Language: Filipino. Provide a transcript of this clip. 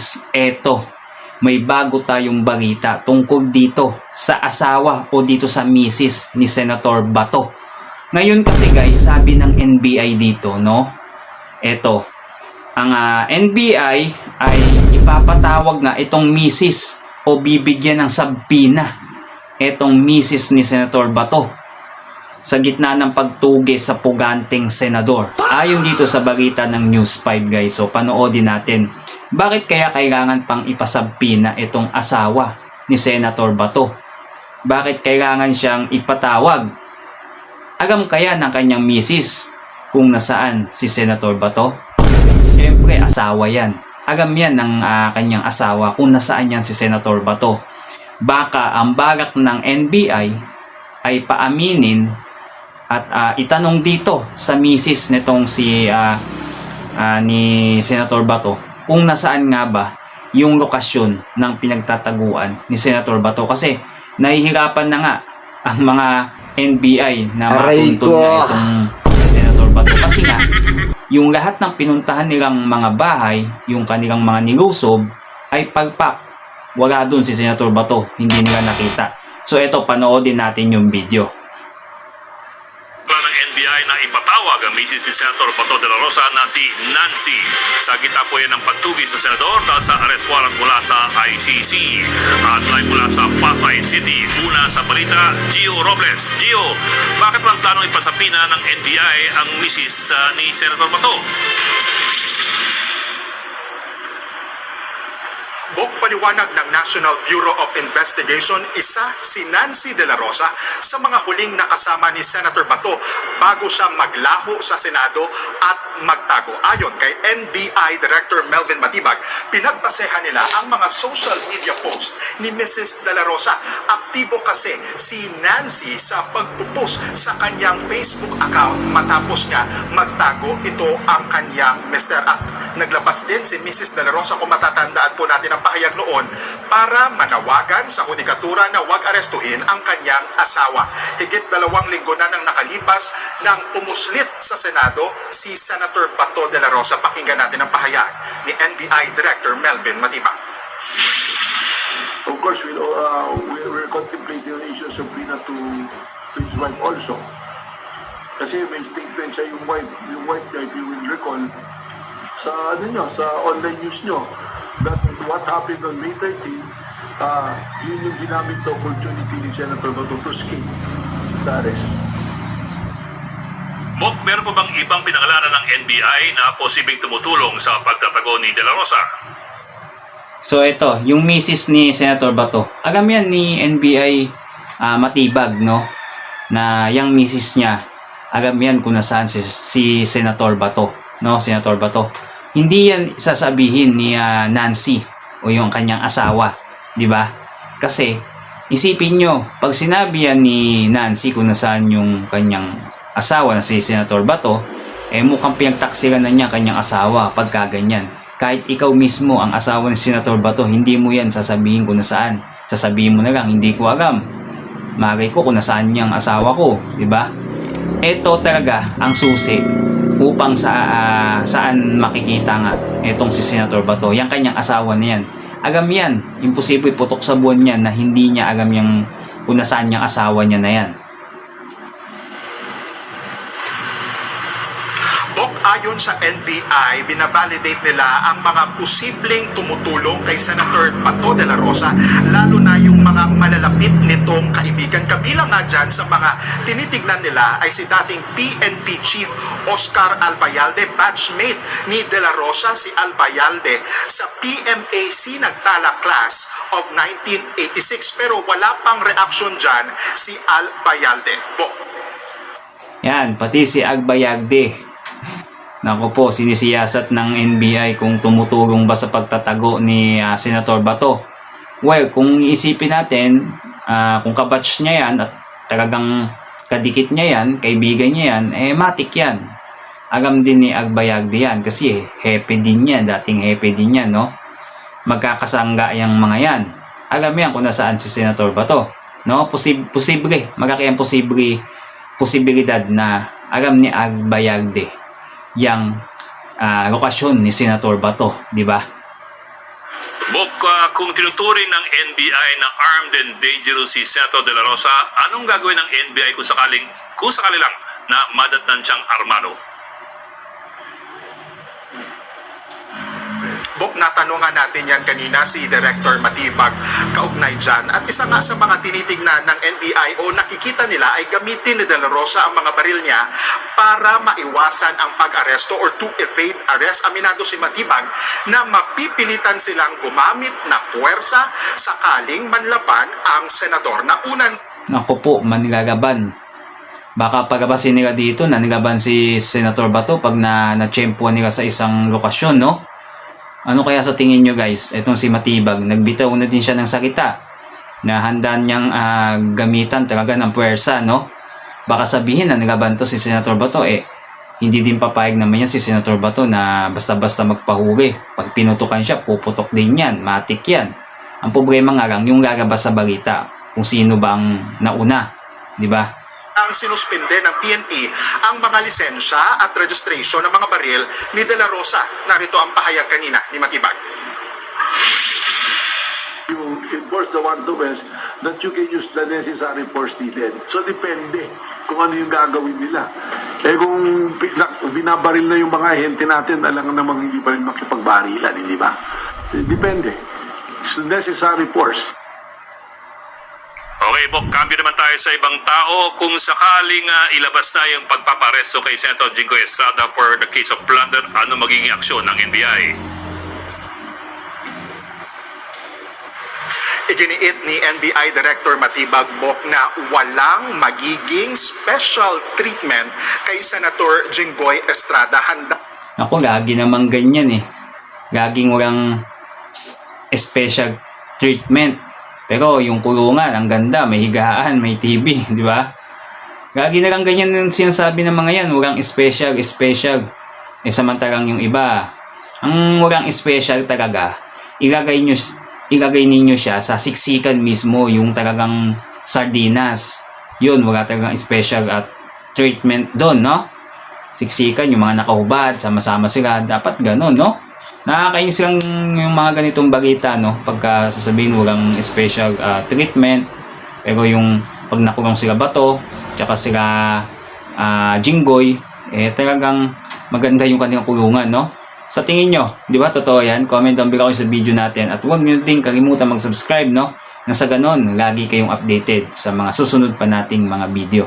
guys, eto, may bago tayong balita tungkol dito sa asawa o dito sa misis ni Senator Bato. Ngayon kasi guys, sabi ng NBI dito, no? Eto, ang NBI ay ipapatawag nga itong misis o bibigyan ng sabpina etong misis ni Senator Bato sa gitna ng pagtugi sa puganteng senador. Ayon dito sa balita ng News 5 guys, so panoodin natin. Bakit kaya kailangan pang ipasabpina itong asawa ni Senator Bato? Bakit kailangan siyang ipatawag? Alam kaya ng kanyang misis kung nasaan si Senator Bato? Siyempre asawa yan. Alam yan ng kanyang asawa kung nasaan yan si Senator Bato. Baka ang balak ng NBI ay paaminin at itanong dito sa misis nitong ni Senator Bato kung nasaan nga ba yung lokasyon ng pinagtataguan ni Senator Bato, kasi nahihirapan na nga ang mga NBI na matuntun na itong si Senator Bato, kasi nga yung lahat ng pinuntahan nilang mga bahay, yung kanilang mga nilusob ay pagpak, wala dun si Senator Bato, hindi nila nakita. So eto, panoodin natin yung video. Na ipatawag ang misis si Senator Bato de la Rosa na si Nancy. Sa gitna po yan ng pagtugi sa senador dahil sa arrest warrant mula sa ICC. At live mula sa Pasay City. Una sa balita, Gio Robles. Gio, bakit walang planong ipasapina ng NBI ang misis ni Senator Bato? Paliwanag ng National Bureau of Investigation, isa si Nancy de la Rosa sa mga huling nakasama ni Senator Bato bago siya maglaho sa Senado at magtago. Ayon kay NBI Director Melvin Matibag, pinagbasehan nila ang mga social media post ni Mrs. de la Rosa. Aktibo kasi si Nancy sa pagpupos sa kanyang Facebook account matapos nga magtago ito ang kanyang Mr. At naglabas din si Mrs. de la Rosa, kung matatandaan po natin ang pahayag noon, para manawagan sa hudikatura na huwag arestuhin ang kanyang asawa. Higit 2 linggo na nang nakalipas nang pumuslit sa Senado si Senator Bato de la Rosa. Pakinggan natin ang pahayag ni NBI Director Melvin Matibag. Of course, we're contemplating an issue of subpoena to his wife also. Kasi may statement siya yung wife niya, if you will recall, sa online news nyo, that what happened on May 13, yun yung ginamit na opportunity ni Senator Bato to escape the arrest. Bok, meron po bang ibang pinangalanan ng NBI na posibleng tumutulong sa pagtatago ni De La Rosa? So ito, yung misis ni Senator Bato. Alam yan ni NBI Matibag, no? Na yung misis niya, alam yan kung nasaan si Senator Bato, no? Senator Bato. Hindi yan sasabihin ni Nancy o yung kanyang asawa, di ba? Kasi isipin nyo, pag sinabi yan ni Nancy kung nasaan yung kanyang asawa na si Senator Bato, mukhang pinagtaksilan na niya kanyang asawa pagka ganyan. Kahit ikaw mismo ang asawa ni Senator Bato, hindi mo yan sasabihin kung nasaan. Sasabihin mo na lang, hindi ko alam. Malay ko kung nasaan niyang asawa ko, di ba? Ito talaga ang susi upang saan makikita nga itong si Senator Bato, yung kanyang asawa na yan. Alam yan, imposible putok sa buwan niya na hindi niya alam yung kung nasaan niyang asawa niya na yan. Ayon sa NBI, binavalidate nila ang mga posibleng tumutulong kay Senator Bato de la Rosa, lalo na yung mga malalapit nitong kaibigan. Kabilang nga dyan sa mga tinitignan nila ay si dating PNP Chief Oscar Albayalde, batchmate ni de la Rosa. Si Albayalde sa PMAC nagtala class of 1986, pero wala pang reaction dyan si Albayalde. Yan, pati si Albayalde. Nako po, sinisiyasat ng NBI kung tumutulong ba sa pagtatago ni Senator Bato. Well, kung isipin natin, kung kabatch niya yan at talagang kadikit niya yan, kaibigan niya yan, matik yan. Alam din ni Albayalde yan kasi hepe din yan, dating hepe din yan, no? Magkakasangga yung mga yan. Alam yan kung nasaan si Senator Bato, no? Posible, malaki ang posibilidad na alam ni Albayalde yang lokasyon ni Senator Bato, di ba? Kung tinuturing ng NBI na armed and dangerous si Senator De La Rosa, anong gagawin ng NBI kung sakali lang na madatnan siyang armado? Bok, natanungan natin yan kanina si Director Matibag kaugnay dyan. At isa nga sa mga tinitignan ng NBI o nakikita nila ay gamitin ni De La Rosa ang mga baril niya para maiwasan ang pag-aresto or to evade arrest. Aminado si Matibag na mapipilitan silang gumamit ng puwersa sakaling manlaban ang senador na unan. Naku po, manilalaban. Baka pagabasin nila dito na nilaban si Senator Bato pag na-tsempuan nila sa isang lokasyon, no? Ano kaya sa tingin nyo guys? Itong si Matibag, nagbitaw na din siya ng salita na handa niyang gamitan talaga ng puwersa, no? Baka sabihin na nilaban to si Senator Bato, hindi din papayag naman yan si Senator Bato na basta-basta magpahuli. Pag pinutukan siya, puputok din yan, matik yan. Ang problema nga lang, yung lalabas sa balita, kung sino ba ang nauna, di ba? Ang sinuspinde ng PNP ang mga lisensya at registration ng mga baril ni De La Rosa. Narito ang pahayag kanina ni Matibag. You enforce the one-to-ones that you can use the necessary force needed. So, depende kung ano yung gagawin nila. Kung binabaril na yung mga ahente natin, alam namang hindi pa rin makipagbarilan, hindi ba? Depende. It's the necessary force. Okay, Bok, cambio naman tayo sa ibang tao. Kung sakaling ilabas na yung pagpaparesto kay Senator Jingo Estrada for the case of plunder, ano magiging aksyon ng NBI? Iginiit ni NBI Director Matibag, Bok, na walang magiging special treatment kay Senator Jinggoy Estrada. Handa Ako, lagi naman ganyan Laging walang special treatment. Pero yung kulungan, ang ganda, may higaan, may TV, di ba? Lagi na lang ganyan yung sinasabi ng mga yan, walang special. Samantalang yung iba, ang walang special talaga, ilagay ninyo siya sa siksikan mismo, yung talagang sardinas. Yun, wala talagang special at treatment doon, no? Siksikan, yung mga nakahubad, sama-sama sila, dapat ganun, no? Nakakainis lang yung mga ganitong balita, no? Pagka sasabihin walang special treatment, pero yung pag nakulong sila Bato, tsaka sila Jinggoy, talagang maganda yung kanilang kulungan, no? Sa tingin nyo, di ba totoo yan? Comment down below sa video natin at huwag nyo din kalimutan mag-subscribe, no? Nang sa ganon, lagi kayong updated sa mga susunod pa nating mga video.